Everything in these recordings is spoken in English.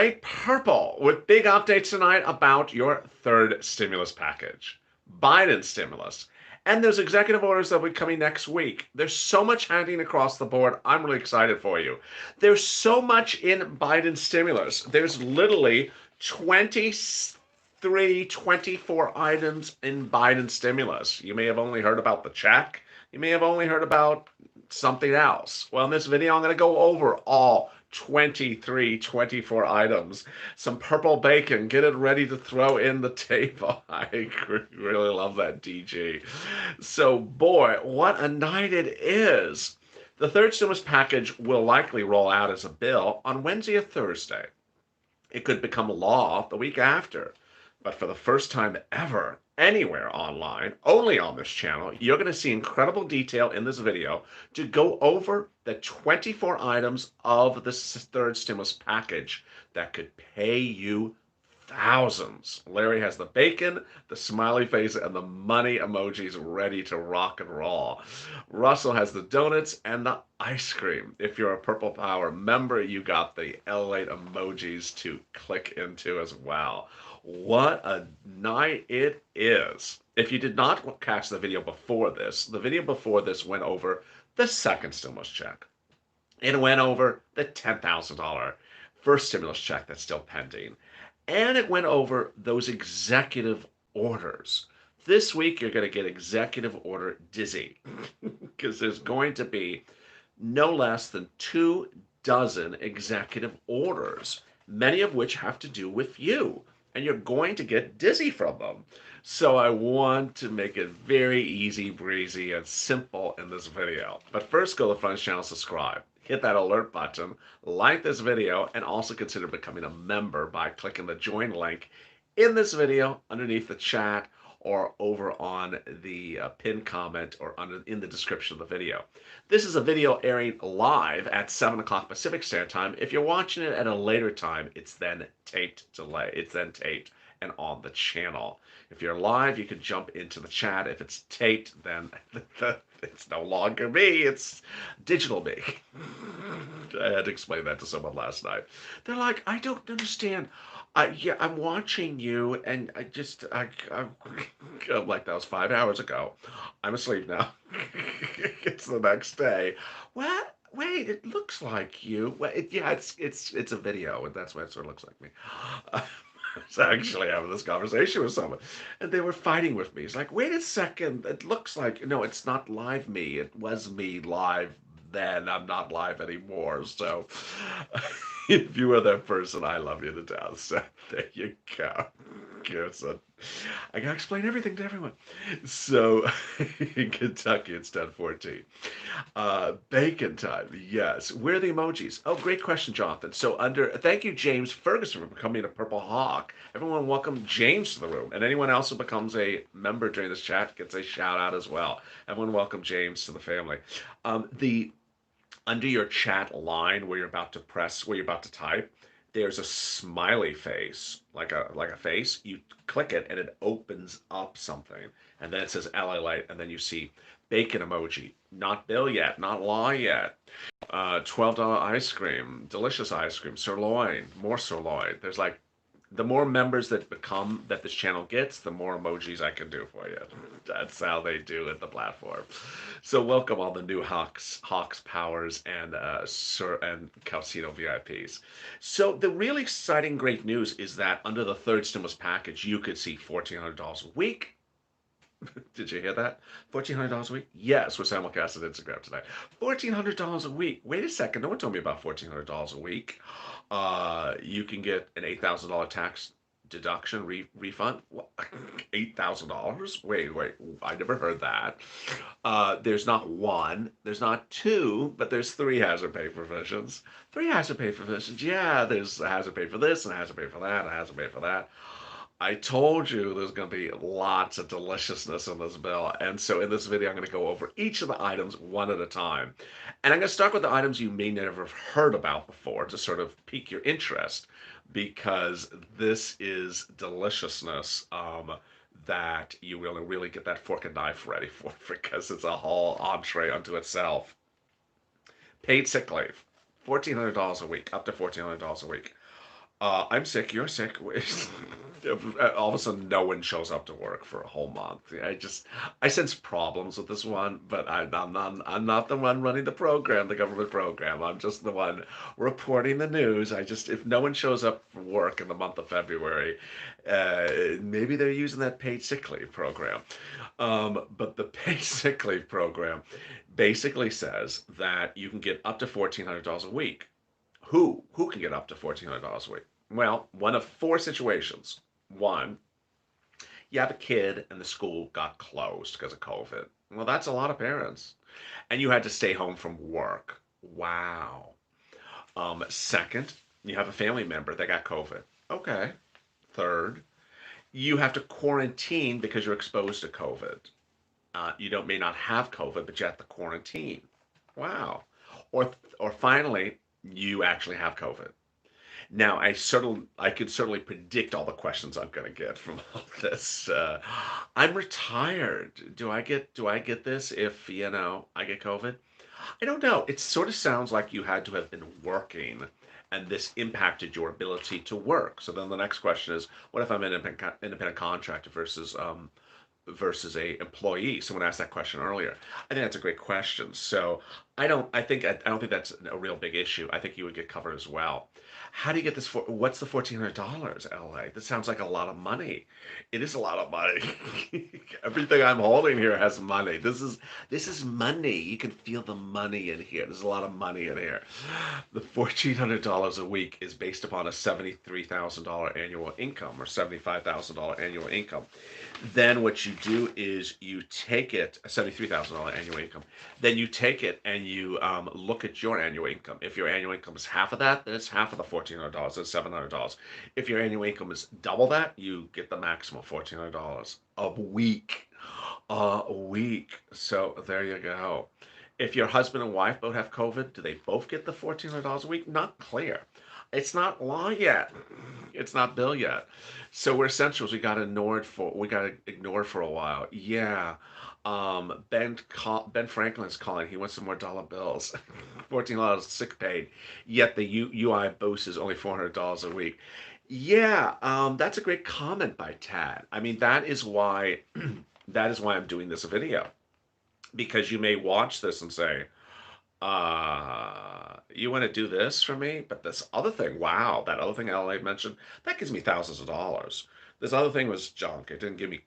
light purple with big updates tonight about your third stimulus package, Biden stimulus. And those executive orders that will be coming next week. There's so much happening across the board. I'm really excited for you. There's so much in Biden's stimulus. There's literally 23, 24 items in Biden's stimulus. You may have only heard about the check. You may have only heard about something else. Well, in this video, I'm going to go over all 23, 24 items. Some purple bacon. Get it ready to throw in the table. I really love that, DG. So, boy, what a night it is. The third stimulus package will likely roll out as a bill on Wednesday or Thursday. It could become law the week after. But for the first time ever, anywhere online, only on this channel, you're going to see incredible detail in this video to go over the 24 items of the third stimulus package that could pay you thousands. Larry has the bacon, the smiley face, and the money emojis ready to rock and roll. Russell has the donuts and the ice cream. If you're a Purple Power member, you got the LALATE emojis to click into as well. What a night it is. If you did not catch the video before this, the video before this went over the second stimulus check. It went over the $10,000 first stimulus check that's still pending. And it went over those executive orders. This week, you're going to get executive order dizzy because there's going to be no less than 24 executive orders, many of which have to do with you, and you're going to get dizzy from them. So I want to make it very easy, breezy, and simple in this video. But first, go to the front channel, subscribe. Hit that alert button, like this video, and also consider becoming a member by clicking the join link in this video underneath the chat or over on the pinned comment or in the description of the video. This is a video airing live at 7 o'clock Pacific Standard Time. If you're watching it at a later time, it's then taped and on the channel. If you're live, you can jump into the chat. If it's taped, then it's no longer me, it's digital me. I had to explain that to someone last night. They're like, I don't understand. Yeah, I'm watching you, and I'm like, that was 5 hours ago. I'm asleep now. It's the next day. What? Wait, it looks like you. Well, yeah, it's a video, and that's why it sort of looks like me. I was actually having this conversation with someone, and they were fighting with me. It's like, wait a second, it looks like, no, it's not live me. It was me live then. I'm not live anymore. So if you were that person, I love you to death. So there you go. So I gotta explain everything to everyone. So in Kentucky, it's 10:14. Bacon time, yes. Where are the emojis? Oh, great question, Jonathan. So thank you, James Ferguson, for becoming a Purple Hawk. Everyone welcome James to the room. And anyone else who becomes a member during this chat gets a shout out as well. Everyone welcome James to the family. Under your chat line where you're about to type, there's a smiley face, like a face. You click it and it opens up something, and then it says LALATE, and then you see bacon emoji, not bill yet, not law yet. $12 ice cream, delicious ice cream, sirloin, more sirloin. There's like, the more members that this channel gets, the more emojis I can do for you. That's how they do it, the platform. So welcome all the new Hawks, Powers, and Sir and Calcino VIPs. So the really exciting, great news is that under the third stimulus package, you could see $1,400 a week. Did you hear that? $1,400 a week? Yes, we're simulcast on Instagram tonight. $1,400 a week. Wait a second. No one told me about $1,400 a week. You can get an $8,000 tax deduction refund. $8,000? Wait. I never heard that. There's not one. There's not two, but there's three hazard pay provisions. Three hazard pay provisions. Yeah, there's a hazard pay for this, and a hazard pay for that, and a hazard pay for that. I told you there's going to be lots of deliciousness in this bill. And so in this video, I'm going to go over each of the items one at a time. And I'm going to start with the items you may never have heard about before to sort of pique your interest, because this is deliciousness that you will really get that fork and knife ready for, because it's a whole entree unto itself. Paid sick leave, $1,400 a week, up to $1,400 a week. I'm sick, you're sick. All of a sudden, no one shows up to work for a whole month. I sense problems with this one, but I'm not the one running the program, the government program. I'm just the one reporting the news. If no one shows up for work in the month of February, maybe they're using that paid sick leave program. But the paid sick leave program basically says that you can get up to $1,400 a week. Who can get up to $1,400 a week? Well, one of four situations. One, you have a kid and the school got closed because of COVID. Well, that's a lot of parents. And you had to stay home from work. Wow. Second, you have a family member that got COVID. Okay. Third, you have to quarantine because you're exposed to COVID. You don't may not have COVID, but you have to quarantine. Wow. Or finally, you actually have COVID. Now, I could certainly predict all the questions I'm going to get from all this. I'm retired. Do I get this if I get COVID? I don't know. It sort of sounds like you had to have been working, and this impacted your ability to work. So then the next question is, what if I'm an independent contractor versus a employee? Someone asked that question earlier. I think that's a great question. So I don't think that's a real big issue. I think you would get covered as well. How do you get this for what's the $1,400, LA? That sounds like a lot of money. It is a lot of money. Everything I'm holding here has money. This is money. You can feel the money in here. There's a lot of money in here. The $1,400 a week is based upon a $73,000 annual income or $75,000 annual income. Then what you do is you take it, a $73,000 annual income. Then you take it and you look at your annual income. If your annual income is half of that, then it's half of the $1,400. It's $700. If your annual income is double that, you get the maximum $1,400 a week. A week. So there you go. If your husband and wife both have COVID, do they both get the $1,400 a week? Not clear. It's not law yet. It's not bill yet. So we're essentials. We got ignored for a while. Yeah. Ben Franklin's calling. He wants some more dollar bills. $14 sick paid. Yet the UI boost is only $400 a week. Yeah, that's a great comment by Tad. I mean, that is why I'm doing this video, because you may watch this and say, you want to do this for me, but this other thing, wow, that other thing LA mentioned, that gives me thousands of dollars. This other thing was junk. It didn't give me,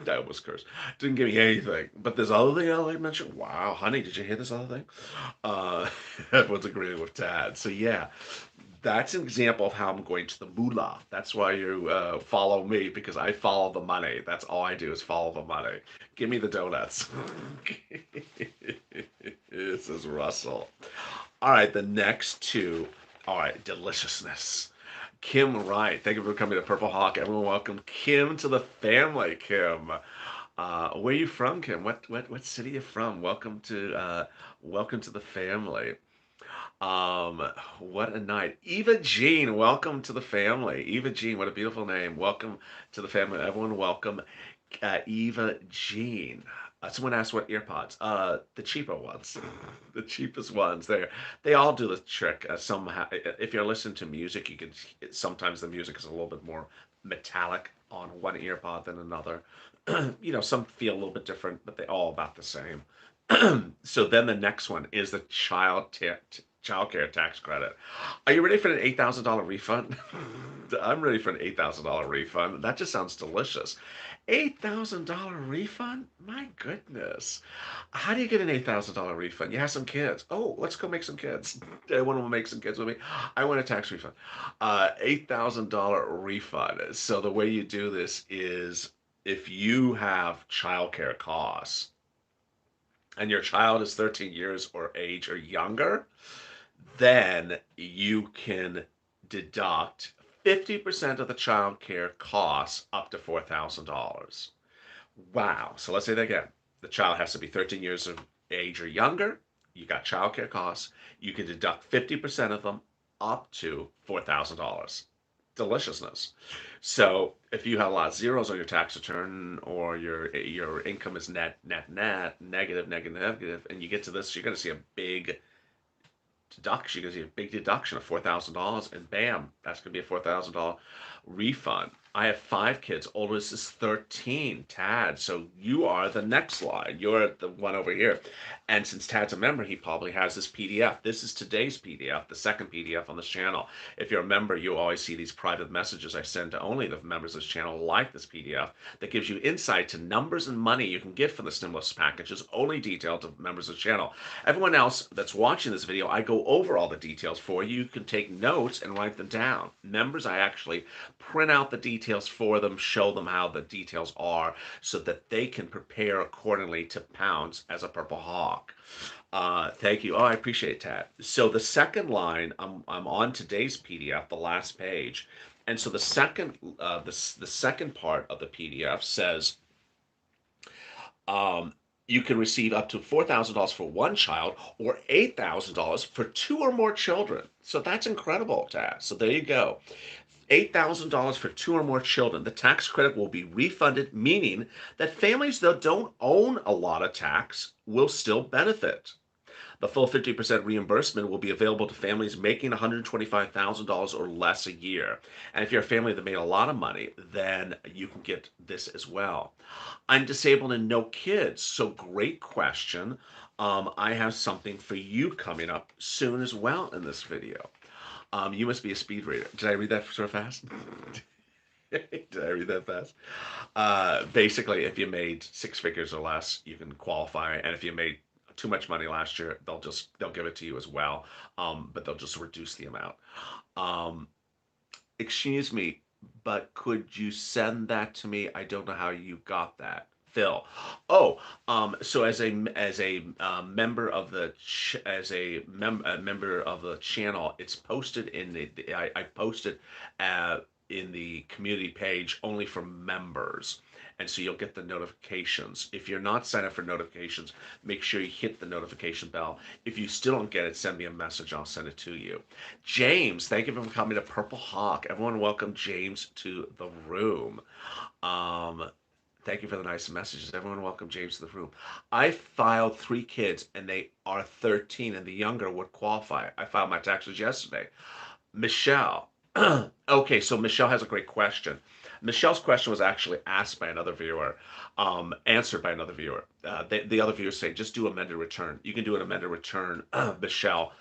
that was cursed. Didn't give me anything. But this other thing LA mentioned, wow, honey, did you hear this other thing? Uh, everyone's agreeing with Tad. So yeah, that's an example of how I'm going to the moolah. That's why you follow me, because I follow the money. That's all I do is follow the money. Give me the donuts. This is Russell. All right, the next two. All right, deliciousness. Kim Wright, thank you for coming to Purple Hawk. Everyone, welcome Kim to the family. Kim, where are you from, Kim? What city are you from? Welcome to the family. Um, what a night. Eva Jean, welcome to the family. Eva Jean, what a beautiful name. Welcome to the family. Everyone, welcome Eva Jean. Someone asked what earpods. The cheaper ones, the cheapest ones. They all do the trick. Somehow, if you're listening to music, you can sometimes the music is a little bit more metallic on one earpod than another. Some feel a little bit different, but they all about the same. So then the next one is the child care tax credit. Are you ready for an $8,000 refund? I'm ready for an $8,000 refund. That just sounds delicious. $8,000 refund? My goodness. How do you get an $8,000 refund? You have some kids. Oh, let's go make some kids. Anyone want to make some kids with me? I want a tax refund. $8,000 refund. So the way you do this is, if you have childcare costs and your child is 13 years or age or younger, then you can deduct 50% of the child care costs up to $4,000. Wow. So let's say that again. The child has to be 13 years of age or younger. You got child care costs. You can deduct 50% of them up to $4,000. Deliciousness. So if you have a lot of zeros on your tax return, or your income is net, net, net, negative, negative, negative, and you get to this, you're going to see a big deduction. You're going to see a big deduction of $4,000, and bam, that's going to be a $4,000 refund. I have 5 kids. Oldest is 13, Tad. So you are the next line. You're the one over here. And since Tad's a member, he probably has this PDF. This is today's PDF, the second PDF on this channel. If you're a member, you always see these private messages I send to only the members of this channel, like this PDF, that gives you insight to numbers and money you can get from the stimulus packages, only detailed to members of the channel. Everyone else that's watching this video, I go over all the details for you. You can take notes and write them down. Members, I actually print out the details for them, show them how the details are, so that they can prepare accordingly to pounce as a purple hawk. Thank you. Oh, I appreciate that. So the second line, I'm on today's PDF, the last page, and so the second part of the PDF says, you can receive up to $4,000 for one child or $8,000 for 2 or more children. So that's incredible, Tad. So there you go. $8,000 for 2 or more children. The tax credit will be refunded, meaning that families that don't own a lot of tax will still benefit. The full 50% reimbursement will be available to families making $125,000 or less a year. And if you're a family that made a lot of money, then you can get this as well. I'm disabled and no kids. So great question. I have something for you coming up soon as well in this video. You must be a speed reader. Did I read that so fast? Did I read that fast? Basically, if you made 6 figures or less, you can qualify. And if you made too much money last year, they'll give it to you as well. But they'll just reduce the amount. Excuse me, but could you send that to me? I don't know how you got that. Phil. Oh, so as a member of the member of the channel, it's posted in I posted in the community page only for members. And so you'll get the notifications. If you're not signed up for notifications, make sure you hit the notification bell. If you still don't get it, send me a message. I'll send it to you. James, thank you for coming to Purple Hawk. Everyone welcome James to the room. Thank you for the nice messages. Everyone welcome James to the room. I filed 3 kids and they are 13 and the younger would qualify. I filed my taxes yesterday. Michelle. Okay, so Michelle has a great question. Michelle's question was actually asked by another viewer, answered by another viewer. The other viewers say, just do amended return. You can do an amended return, Michelle,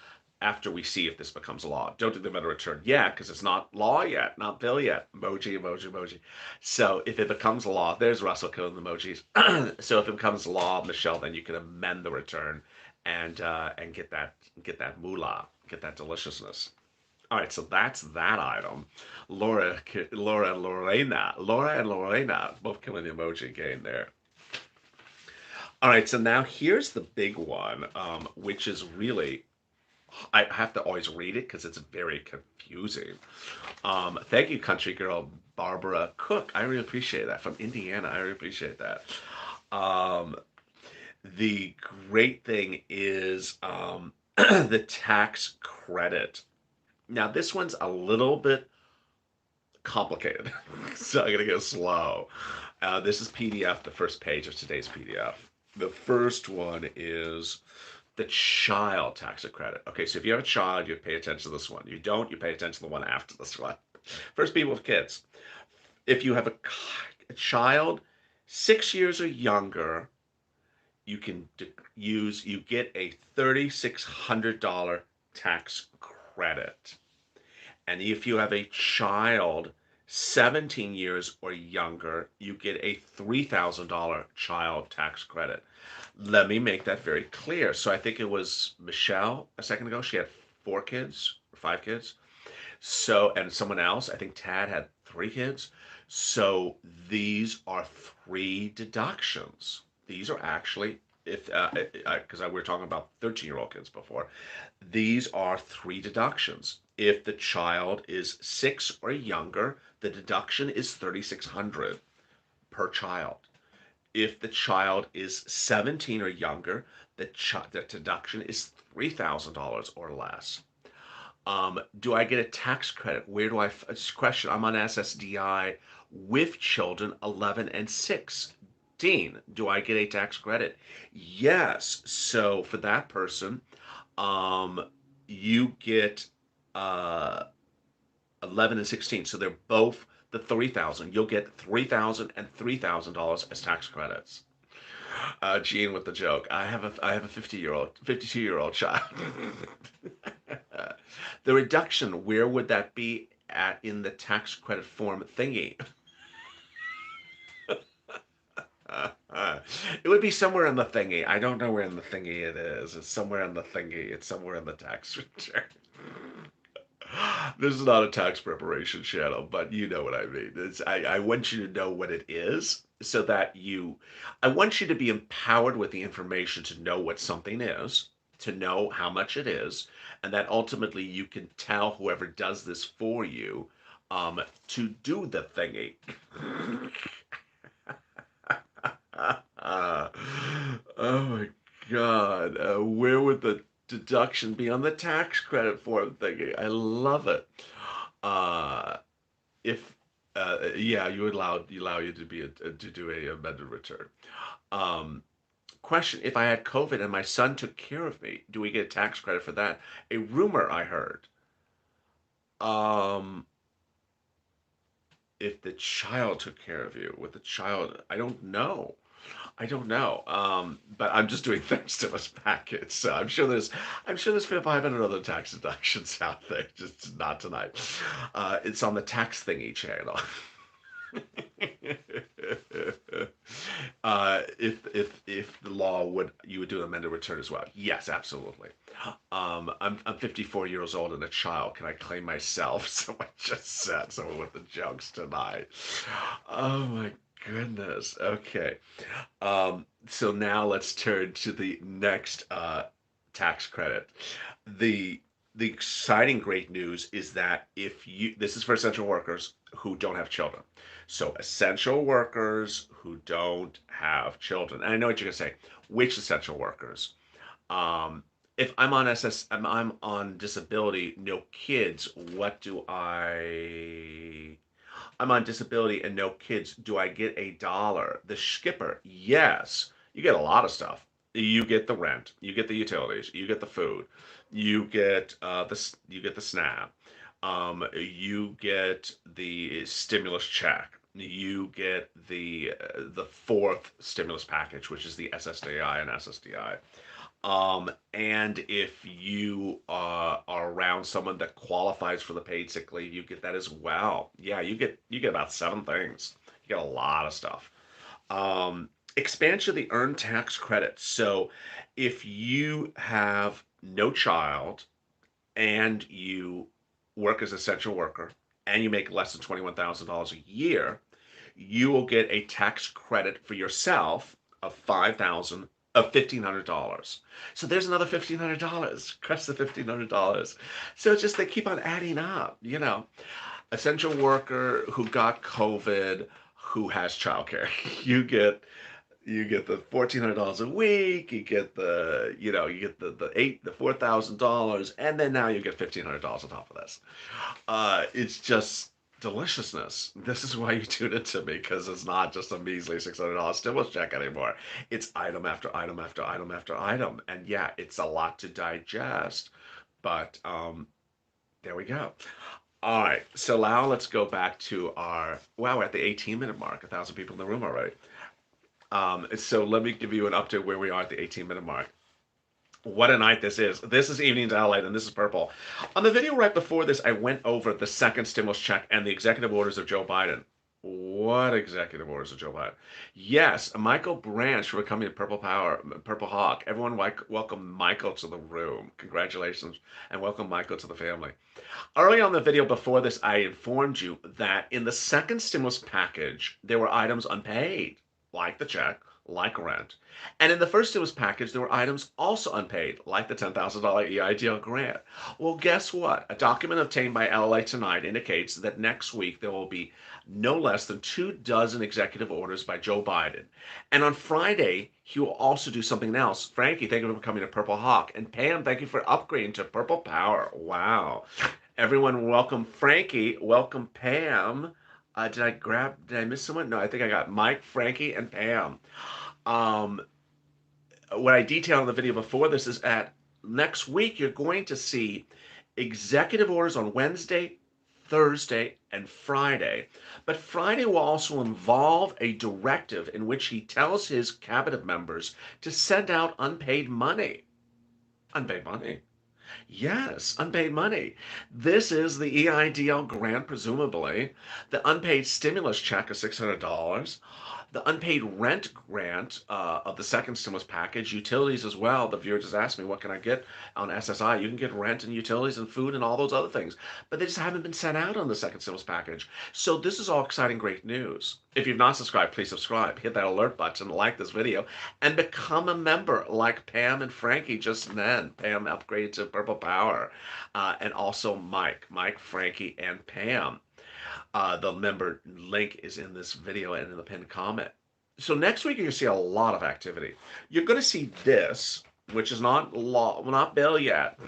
after we see if this becomes law. Don't do the amended return yet, because it's not law yet, not bill yet. Emoji, emoji, emoji. So if it becomes law, there's Russell code and emojis. So if it becomes law, Michelle, then you can amend the return and get that moolah, get that deliciousness. All right, so that's that item. Laura and Lorena both killing the emoji game there. All right, so now here's the big one, which is really, I have to always read it because it's very confusing. Thank you, country girl Barbara Cook. I really appreciate that. From Indiana, I really appreciate that. The great thing is the tax credit. Now, this one's a little bit complicated, so I'm going to go slow. This is PDF, the first page of today's PDF. The first one is the child tax credit. Okay, so if you have a child, you pay attention to this one. You don't, you pay attention to the one after this one. First, people with kids. If you have a child 6 years or younger, you can you get a $3,600 tax credit. And if you have a child 17 years or younger, you get a $3,000 child tax credit. Let me make that very clear. So I think it was Michelle a second ago. She had 4 kids or 5 kids. So, and someone else, I think Tad had 3 kids. So these are 3 deductions. These are actually, because we were talking about 13-year-old kids before, these are 3 deductions. If the child is 6 or younger, the deduction is $3,600 per child. If the child is 17 or younger, the deduction is $3,000 or less. Do I get a tax credit? Where do I? Question. I'm on SSDI with children 11 and 16. Do I get a tax credit? Yes. So for that person, you get uh, 11 and 16. So they're both the 3,000. You'll get 3,000 and $3,000 as tax credits. Gene with the joke. I have a 52-year-old child. The reduction, where would that be at in the tax credit form thingy? It would be somewhere in the thingy. I don't know where in the thingy it is. It's somewhere in the thingy. It's somewhere in the tax return. This is not a tax preparation channel, but you know what I mean. I want you to know what it is so that I want you to be empowered with the information to know what something is, to know how much it is, and that ultimately you can tell whoever does this for you to do the thingy. Oh my God. Where would the deduction be on the tax credit form thingy? I love it. Uh, if yeah, you allow you to to do a amended return. Um, Question: if I had COVID and my son took care of me, do we get a tax credit for that? A rumor I heard. Um, if the child took care of you with the child, I don't know. I don't know. But I'm just doing thanks to this package. So I'm sure there's 500 other tax deductions out there, just not tonight. It's on the tax thingy channel. If the law would you would do an amended return as well? Yes, absolutely. I'm 54 years old and a child. Can I claim myself? Someone just said. Someone with the jokes tonight. Oh my goodness. Okay. So now let's turn to the next tax credit. The the exciting great news is that if you this is for essential workers who don't have children. So essential workers who don't have children. And I know what you're gonna say. Which essential workers? Um, if I'm on I'm on disability, no kids, what do I'm on disability and no kids. Do I get a dollar? The skipper, yes. You get a lot of stuff. You get the rent, you get the utilities, you get the food, you get the SNAP, you get the stimulus check, you get the fourth stimulus package, which is the SSDI and SSDI. And if you are around someone that qualifies for the paid sick leave, you get that as well. Yeah, you get about seven things. You get a lot of stuff. Expansion of the earned tax credit. So if you have no child and you work as an essential worker and you make less than $21,000 a year, you will get a tax credit for yourself of 5,000 of $1,500. So there's another $1,500. Crush the $1,500. So it's just they keep on adding up. Essential worker who got COVID, who has childcare. You get you get the $1,400 a week. You get the $4,000, and then now you get $1,500 on top of this. It's just deliciousness. This is why you tune into me, because it's not just a measly $600 stimulus check anymore. It's item after item after item after item, and yeah, it's a lot to digest. But there we go. All right, so now let's go back to our. Wow, we're at the 18-minute mark. 1,000 people in the room already. So let me give you an update where we are at the 18-minute mark. What a night this is. This is Evenings LALATE, and this is Purple. On the video right before this, I went over the second stimulus check and the executive orders of Joe Biden. What executive orders of Joe Biden? Yes, Michael Branch for becoming a Purple Power, Purple Hawk. Everyone, welcome Michael to the room. Congratulations, and welcome Michael to the family. Early on the video before this, I informed you that in the second stimulus package, there were items unpaid, like the check, like rent. And in the first stimulus package, there were items also unpaid, like the $10,000 EIDL grant. Well, guess what? A document obtained by LALATE tonight indicates that next week there will be no less than 24 executive orders by Joe Biden. And on Friday, he will also do something else. Frankie, thank you for becoming a Purple Hawk. And Pam, thank you for upgrading to Purple Power. Wow. Everyone, welcome Frankie. Welcome Pam. Did I miss someone? No, I think I got Mike, Frankie, and Pam. Um, what I detailed in the video before this is at next week, you're going to see executive orders on Wednesday, Thursday, and Friday. But Friday will also involve a directive in which he tells his cabinet members to send out unpaid money. Unpaid money. Yes, unpaid money. This is the EIDL grant, presumably. The unpaid stimulus check of $600. The unpaid rent grant of the second stimulus package, utilities as well. The viewer just asked me, what can I get on SSI? You can get rent and utilities and food and all those other things, but they just haven't been sent out on the second stimulus package. So this is all exciting, great news. If you've not subscribed, please subscribe. Hit that alert button, like this video, and become a member like Pam and Frankie just then. Pam upgraded to Purple Power, and also Mike, Frankie, and Pam. The member link is in this video and in the pinned comment. So next week you're going to see a lot of activity. You're going to see this, which is not law, well, not bill yet.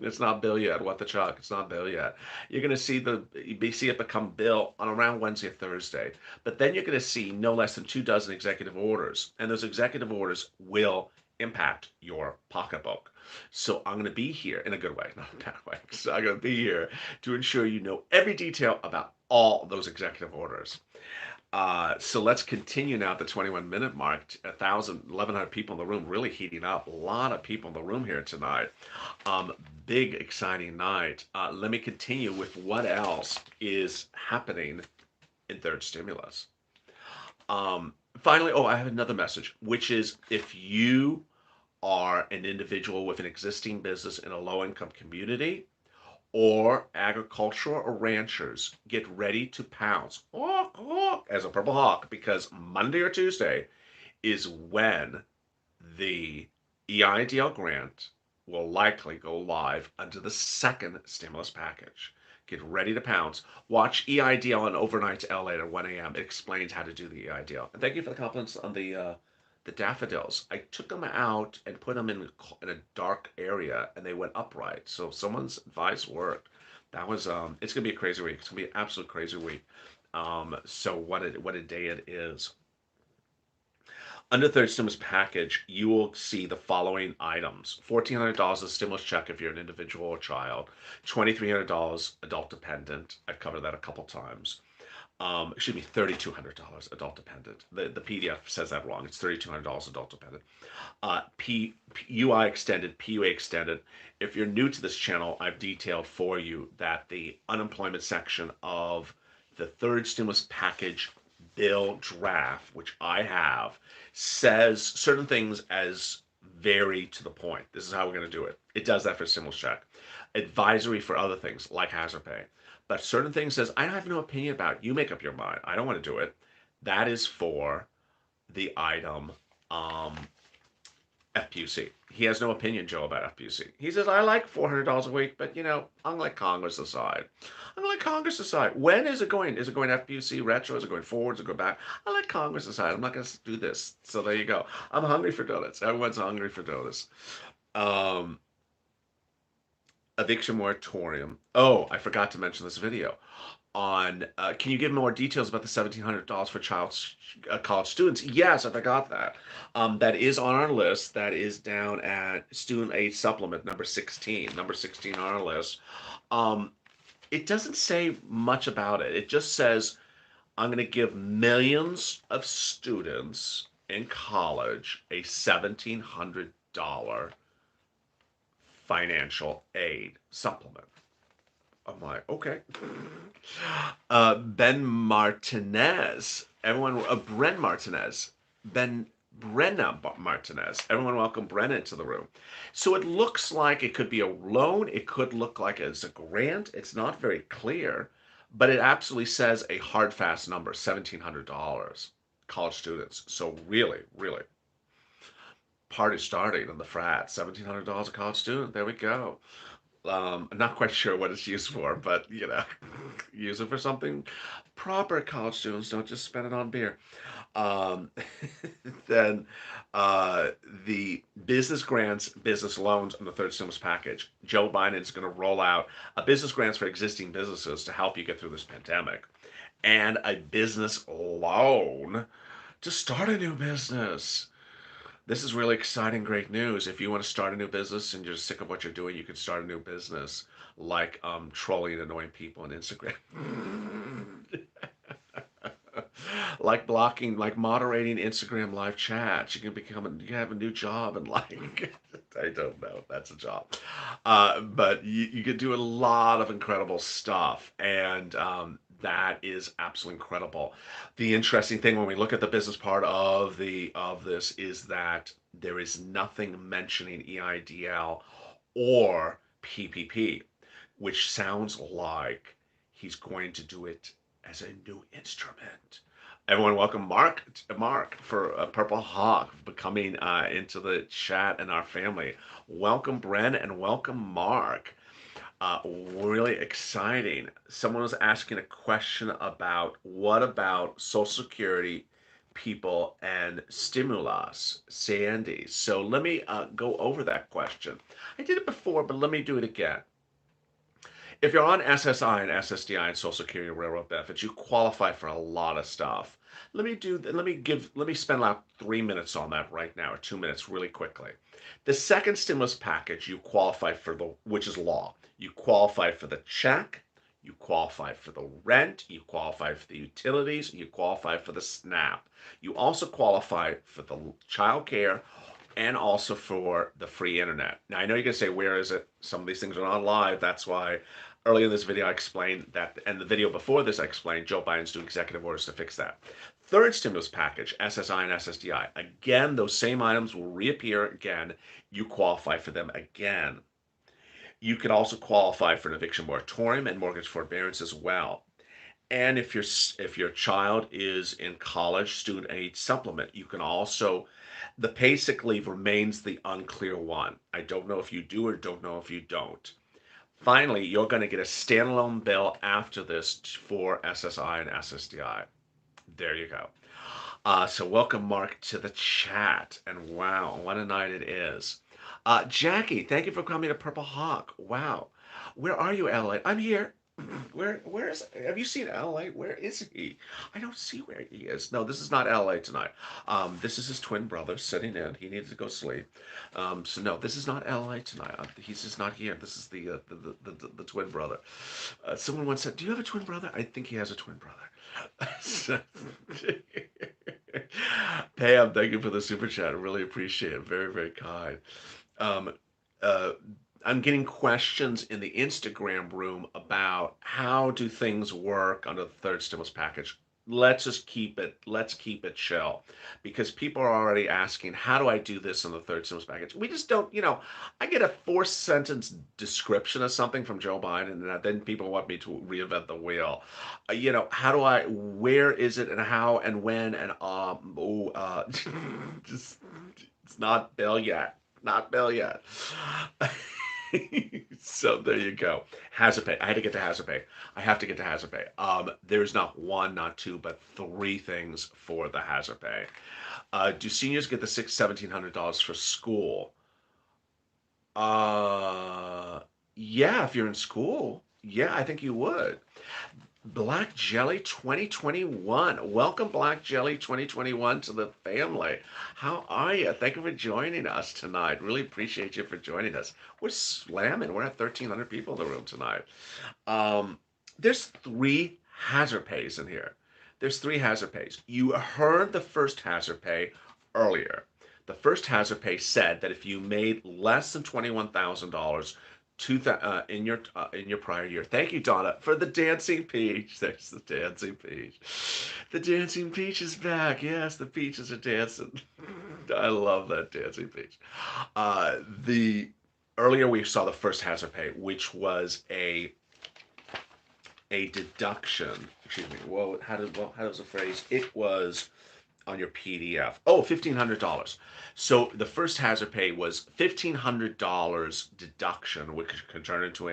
It's not bill yet. What the chuck? It's not bill yet. You're going to see it become bill on around Wednesday or Thursday. But then you're going to see no less than 24 executive orders, and those executive orders will impact your pocketbook. So I'm going to be here in a good way, not a bad way. So I'm going to be here to ensure you know every detail about all those executive orders. So let's continue now at the 21-minute mark. 1,100 people in the room, really heating up. A lot of people in the room here tonight. Big, exciting night. Let me continue with what else is happening in third stimulus. Finally, I have another message, which is if you are an individual with an existing business in a low-income community, or agricultural or ranchers, get ready to pounce as a purple hawk, because Monday or Tuesday is when the EIDL grant will likely go live under the second stimulus package. Get ready to pounce. Watch EIDL on Overnight to LA at 1 a.m. It explains how to do the EIDL. And thank you for the compliments on the daffodils. I took them out and put them in a dark area, and they went upright. So someone's advice worked. That was it's gonna be a crazy week. It's gonna be an absolute crazy week. So what a day it is. Under third stimulus package, you will see the following items: $1,400 a stimulus check if you're an individual or child, $2,300 adult dependent. I've covered that a couple times. Excuse me, $3,200 adult dependent. The PDF says that wrong. It's $3,200 adult dependent. UI extended, PUA extended. If you're new to this channel, I've detailed for you that the unemployment section of the third stimulus package bill draft, which I have, says certain things as very to the point. This is how we're going to do it. It does that for stimulus check. Advisory for other things like hazard pay. But certain things says, I have no opinion about it. You make up your mind. I don't want to do it. That is for the item FPUC. He has no opinion, Joe, about FPUC. He says, I like $400 a week, but, I'm going to let Congress decide. I'm going to let Congress decide. When is it going? Is it going FPUC retro? Is it going forward? Is it going back? I'll let Congress decide. I'm not going to do this. So there you go. I'm hungry for donuts. Everyone's hungry for donuts. Eviction moratorium. Oh, I forgot to mention this video. Can you give more details about the $1,700 for college students? Yes, I forgot that. That is on our list. That is down at student aid supplement number 16. Number 16 on our list. It doesn't say much about it. It just says, I'm going to give millions of students in college a $1,700 financial aid supplement. I'm like, okay. Ben Martinez, everyone, Bren Martinez, Brenna Martinez, everyone welcome Brenna into the room. So it looks like it could be a loan. It could look like it's a grant. It's not very clear, but it absolutely says a hard, fast number, $1,700, college students. So really, really, party starting in the frat, $1,700 a college student. There we go. I'm not quite sure what it's used for, but use it for something proper. College students, don't just spend it on beer. Then the business grants, business loans on the third stimulus package. Joe Biden is going to roll out a business grants for existing businesses to help you get through this pandemic, and a business loan to start a new business. This is really exciting, great news. If you want to start a new business and you're sick of what you're doing, you can start a new business like trolling and annoying people on Instagram. Like blocking, like moderating Instagram live chats. You can you can have a new job and like, I don't know, that's a job. But you can do a lot of incredible stuff. And that is absolutely incredible. The interesting thing when we look at the business part of this is that there is nothing mentioning EIDL or PPP, which sounds like he's going to do it as a new instrument. Everyone, welcome Mark for Purple Hawk for coming into the chat and our family. Welcome Bren and welcome Mark. Really exciting. Someone was asking a question about what about Social Security people and stimulus, Sandy. So let me go over that question. I did it before, but let me do it again. If you're on SSI and SSDI and Social Security Railroad benefits, you qualify for a lot of stuff. Let me spend about 3 minutes on that right now, or 2 minutes really quickly. The second stimulus package you qualify for which is law. You qualify for the check, you qualify for the rent, you qualify for the utilities, you qualify for the SNAP. You also qualify for the child care and also for the free internet. Now, I know you're going to say, where is it? Some of these things are not live. That's why earlier in this video I explained that, and the video before this I explained Joe Biden's doing executive orders to fix that. Third stimulus package, SSI and SSDI. Again, those same items will reappear again. You qualify for them again. You could also qualify for an eviction moratorium and mortgage forbearance as well. And if your child is in college, student aid supplement, you can also, the basic leave remains the unclear one. I don't know if you do or don't know if you don't. Finally, you're going to get a standalone bill after this for SSI and SSDI. There you go. So welcome, Mark, to the chat. And wow, what a night it is. Jackie, thank you for coming to Purple Hawk. Wow. Where are you, LA? I'm here. Where is have you seen LA? Where is he? I don't see where he is. No, this is not LA tonight. This is his twin brother sitting in. He needed to go sleep. So no, this is not LA tonight. He's just not here. This is the twin brother. Someone once said, "Do you have a twin brother?" I think he has a twin brother. So- Pam, thank you for the super chat. I really appreciate it. Very, very kind. Um, uh, I'm getting questions in the Instagram room about how do things work under the third stimulus package. Let's keep it chill, because people are already asking, how do I do this in the third stimulus package? We just don't, I get a 4 sentence description of something from Joe Biden, and then people want me to reinvent the wheel. Where is it and how and when and just, it's not Bill yet. Not Bill yet. So there you go. Hazard pay. I had to get to hazard pay. I have to get to hazard pay. There's not one, not two, but three things for the hazard pay. Do seniors get the $1,700 for school? Yeah, if you're in school. Yeah, I think you would. Black Jelly 2021. Welcome, Black Jelly 2021, to the family. How are you? Thank you for joining us tonight. Really appreciate you for joining us. We're slamming. We're at 1,300 people in the room tonight. There's three hazard pays in here. There's three hazard pays. You heard the first hazard pay earlier. The first hazard pay said that if you made less than $21,000 in your prior year. Thank you, Donna, for the dancing peach. There's the dancing peach. The dancing peach is back. Yes, the peaches are dancing. I love that dancing peach. The earlier we saw the first hazard pay, which was a deduction. Excuse me. Well, how does the phrase? It was on your PDF. Oh, $1,500. So the first hazard pay was $1,500 deduction, which can turn into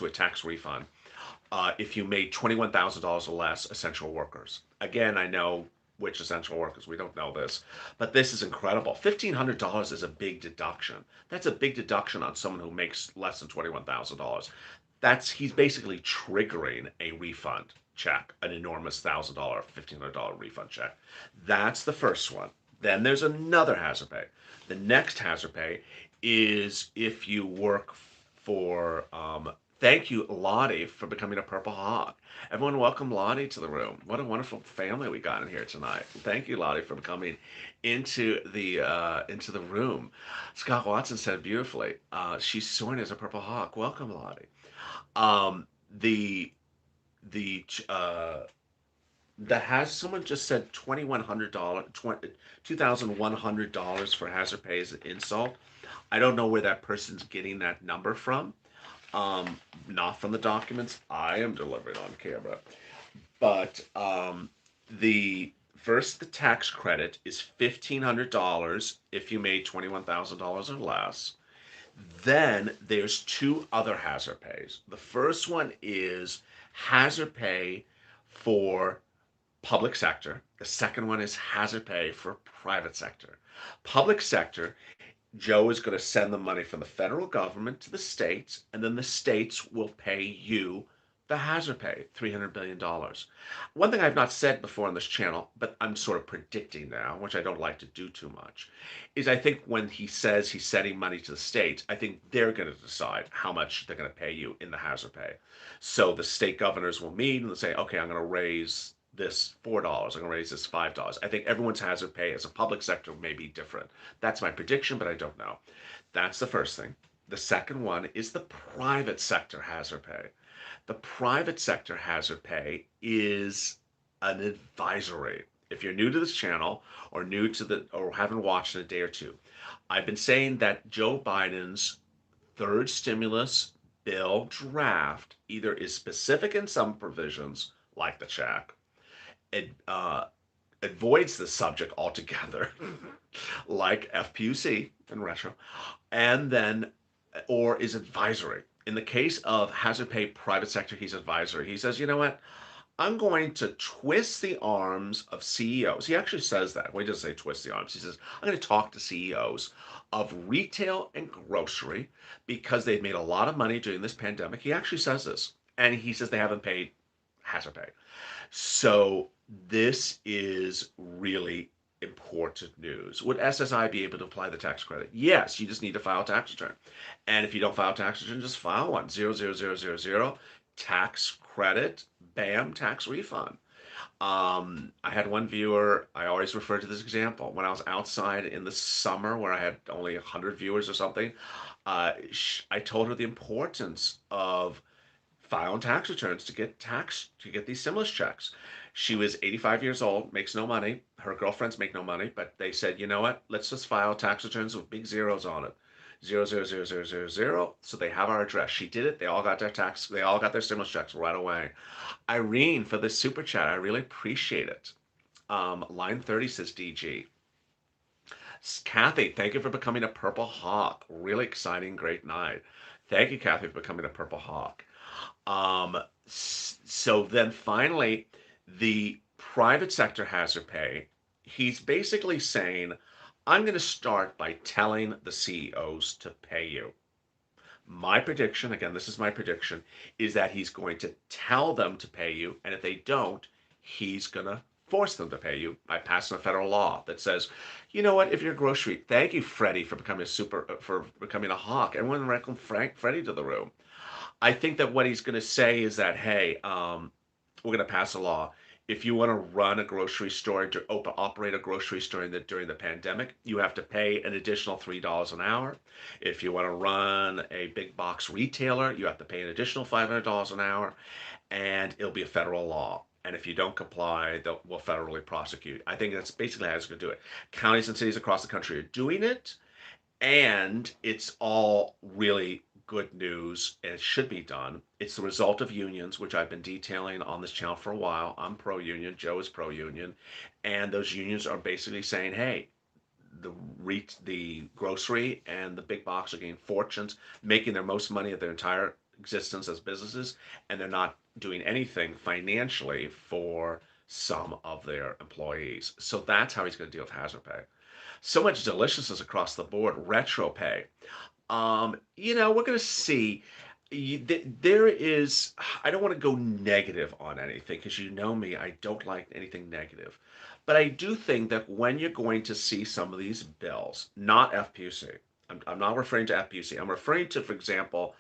a tax refund if you made $21,000 or less essential workers. Again, I know which essential workers. We don't know this, but this is incredible. $1,500 is a big deduction. That's a big deduction on someone who makes less than $21,000. He's basically triggering a refund check, an enormous $1,000, $1,500 refund check. That's the first one. Then there's another hazard pay. The next hazard pay is if you work for, thank you, Lottie, for becoming a Purple Hawk. Everyone, welcome Lottie to the room. What a wonderful family we got in here tonight. Thank you, Lottie, for coming into the room. Scott Watson said beautifully, she's sworn as a Purple Hawk. Welcome, Lottie. Um, the the that has someone just said $2,100, $2,100 for hazard pay is an insult. I don't know where that person's getting that number from. Not from the documents I am delivering on camera, but the tax credit is $1,500 if you made $21,000 or less. Then there's two other hazard pays. The first one is hazard pay for public sector. The second one is hazard pay for private sector. Public sector, Joe is going to send the money from the federal government to the states, and then the states will pay you the hazard pay, $300 billion. One thing I've not said before on this channel, but I'm sort of predicting now, which I don't like to do too much, is I think when he says he's sending money to the states, I think they're going to decide how much they're going to pay you in the hazard pay. So the state governors will meet and they'll say, okay, I'm going to raise this $4, I'm going to raise this $5. I think everyone's hazard pay as a public sector may be different. That's my prediction, but I don't know. That's the first thing. The second one is the private sector hazard pay. The private sector hazard pay is an advisory. If you're new to this channel or or haven't watched in a day or two, I've been saying that Joe Biden's third stimulus bill draft either is specific in some provisions, like the check, it avoids the subject altogether, like FPUC and retro, and then or is advisory. In the case of hazard pay private sector, he's advisory. He says, you know what? I'm going to twist the arms of CEOs. He actually says that. Well, he doesn't say twist the arms. He says, I'm going to talk to CEOs of retail and grocery because they've made a lot of money during this pandemic. He actually says this. And he says they haven't paid hazard pay. So this is really important news. Would SSI be able to apply the tax credit? Yes, you just need to file a tax return. And if you don't file a tax return, just file one. 00000, tax credit, bam, tax refund. I had one viewer, I always refer to this example. When I was outside in the summer where I had only 100 viewers or something, I told her the importance of filing tax returns to get these stimulus checks. She was 85 years old, makes no money. Her girlfriends make no money, but they said, you know what? Let's just file tax returns with big zeros on it. 00000. So they have our address. She did it. They all got their stimulus checks right away. Irene, for this super chat, I really appreciate it. Line 30 says DG. Kathy, thank you for becoming a Purple Hawk. Really exciting, great night. Thank you, Kathy, for becoming a Purple Hawk. So then finally, the private sector hazard pay, he's basically saying, I'm going to start by telling the CEOs to pay you. My prediction, again, this is my prediction, is that he's going to tell them to pay you, and if they don't, he's going to force them to pay you by passing a federal law that says, you know what, if you're a grocery, thank you, Freddie, for becoming a hawk. Everyone welcome Freddie to the room. I think that what he's going to say is that, hey, we're going to pass a law. If you want to run a grocery store, to operate a grocery store during the pandemic, you have to pay an additional $3 an hour. If you want to run a big box retailer, you have to pay an additional $500 an hour, and it'll be a federal law. And if you don't comply, we'll federally prosecute. I think that's basically how it's going to do it. Counties and cities across the country are doing it, and it's all really good news, and it should be done. It's the result of unions, which I've been detailing on this channel for a while. I'm pro-union, Joe is pro-union, and those unions are basically saying, hey, the grocery and the big box are getting fortunes, making their most money of their entire existence as businesses, and they're not doing anything financially for some of their employees. So that's how he's going to deal with hazard pay. So much deliciousness across the board. Retro pay. We're going to see. There is, I don't want to go negative on anything because you know me, I don't like anything negative. But I do think that when you're going to see some of these bills, not FPUC, I'm not referring to FPUC, I'm referring to, for example,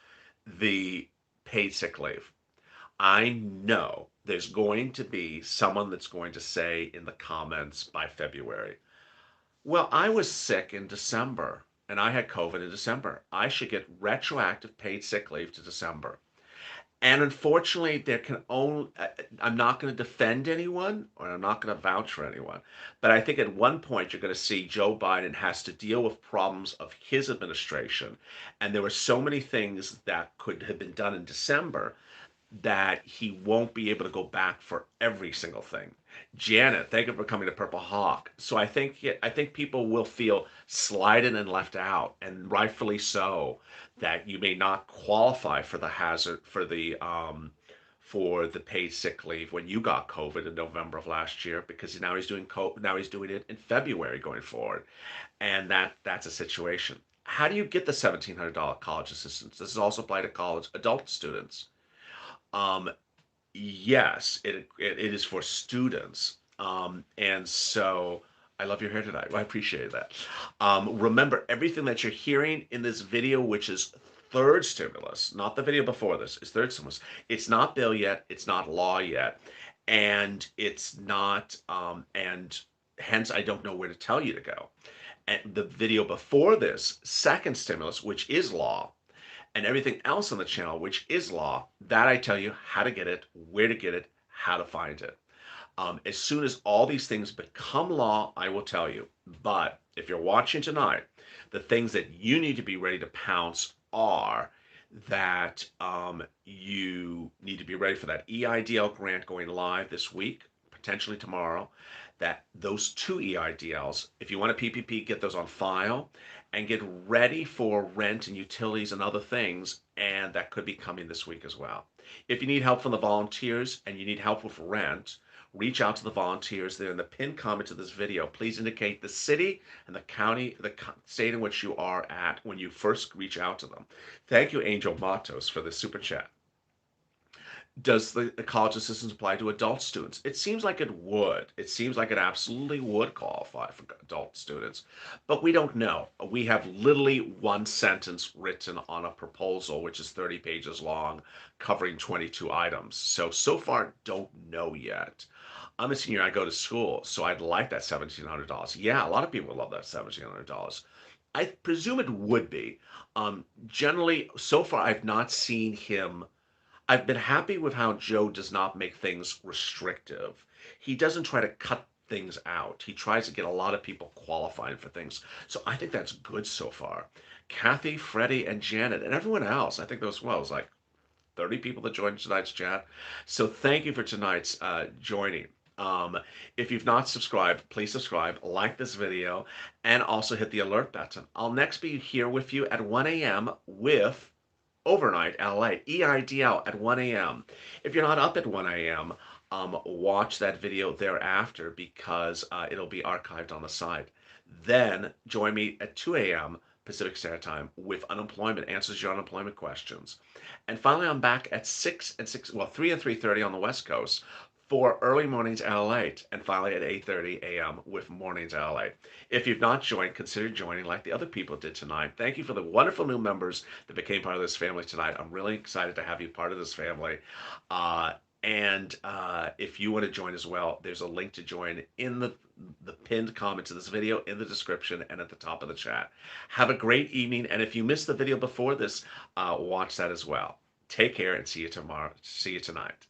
the paid sick leave. I know there's going to be someone that's going to say in the comments by February, well, I was sick in December and I had COVID in December. I should get retroactive paid sick leave to December. And unfortunately, there can only, I'm not going to defend anyone or I'm not going to vouch for anyone. But I think at one point you're going to see Joe Biden has to deal with problems of his administration. And there were so many things that could have been done in December that he won't be able to go back for every single thing. Janet, thank you for coming to Purple Hawk. So I think people will feel slighted and left out, and rightfully so, that you may not qualify for the hazard for the paid sick leave when you got COVID in November of last year because now he's doing it in February going forward, and that's a situation. How do you get the $1,700 college assistance? This is also applied to college adult students. Um, Yes, it is for students. And so I love your hair tonight. I appreciate that. Remember everything that you're hearing in this video, which is third stimulus, not the video before this, is third stimulus. It's not bill yet, it's not law yet, and it's not, and hence I don't know where to tell you to go. And the video before this, second stimulus, which is law, and everything else on the channel, which is law, that I tell you how to get it, where to get it, how to find it. As soon as all these things become law, I will tell you. But if you're watching tonight, the things that you need to be ready to pounce are that you need to be ready for that EIDL grant going live this week, potentially tomorrow. That those two EIDLs, if you want a PPP, get those on file and get ready for rent and utilities and other things, and that could be coming this week as well. If you need help from the volunteers and you need help with rent, reach out to the volunteers there in the pinned comment to this video. Please indicate the city and the county, the state in which you are at when you first reach out to them. Thank you, Angel Matos, for the super chat. Does the college assistance apply to adult students? It seems like it would. It seems like it absolutely would qualify for adult students, but we don't know. We have literally one sentence written on a proposal, which is 30 pages long, covering 22 items. So far, don't know yet. I'm a senior, I go to school, so I'd like that $1,700. Yeah, a lot of people love that $1,700. I presume it would be. Generally, so far, I've not seen him. I've been happy with how Joe does not make things restrictive. He doesn't try to cut things out. He tries to get a lot of people qualifying for things. So I think that's good so far. Kathy, Freddie, and Janet, and everyone else, I think those well, it was like 30 people that joined tonight's chat. So thank you for tonight's joining. If you've not subscribed, please subscribe, like this video, and also hit the alert button. I'll next be here with you at 1 a.m. with Overnight LA, EIDL at 1 a.m. If you're not up at 1 a.m., watch that video thereafter because it'll be archived on the site. Then join me at 2 a.m. Pacific Standard Time with unemployment, answers your unemployment questions. And finally, I'm back at 3 and 3:30 on the West Coast for early mornings LALATE, and finally at 8:30 a.m. with mornings LALATE. If you've not joined, consider joining like the other people did tonight. Thank you for the wonderful new members that became part of this family tonight. I'm really excited to have you part of this family. And if you want to join as well, there's a link to join in the pinned comment to this video in the description and at the top of the chat. Have a great evening, and if you missed the video before this, watch that as well. Take care and see you tomorrow. See you tonight.